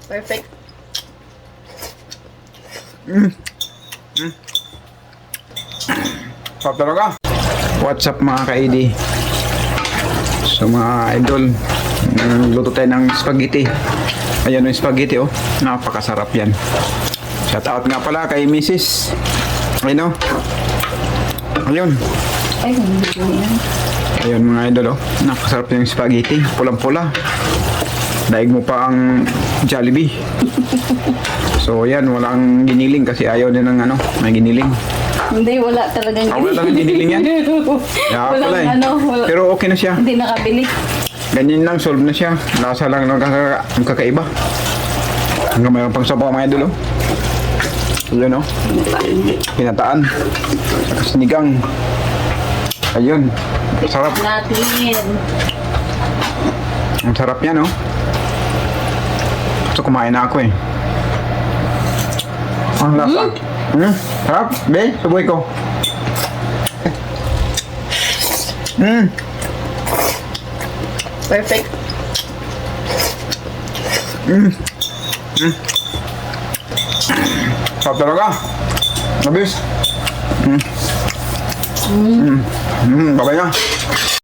Perfect. Sarap talaga. What's up mga ka-ID? So mga idol, luto tayo ng spaghetti. Ayan yung spaghetti oh. Napakasarap yan. Shout out nga pala kay Mrs. Ayun oh. Ayun. Ay, hindi ko yan. Ayun mga idol oh. Napakasarap yung spaghetti. Pulang-pula. Daig mo pa ang Jollibee. So yan, walang giniling kasi ayaw din ng ano, may giniling. Hindi, wala talagang Wala talagang giniling yan. Kaya Walang pala eh. wala. Pero okay na siya. Hindi nakabili. Ganyan lang, solve na siya. Lasa lang ng kakaiba. Hanggang mayroon pang sabaw mga idol oh. Ayun oh. Pinataan. Saka sinigang. Ayun. Sarap. Natin. Ang sarap yan oh. Gusto kumain na ako eh. Ang lasa. Sarap. Be, subuhay ko. Perfect. Sarap talaga. Mabis. Babay na.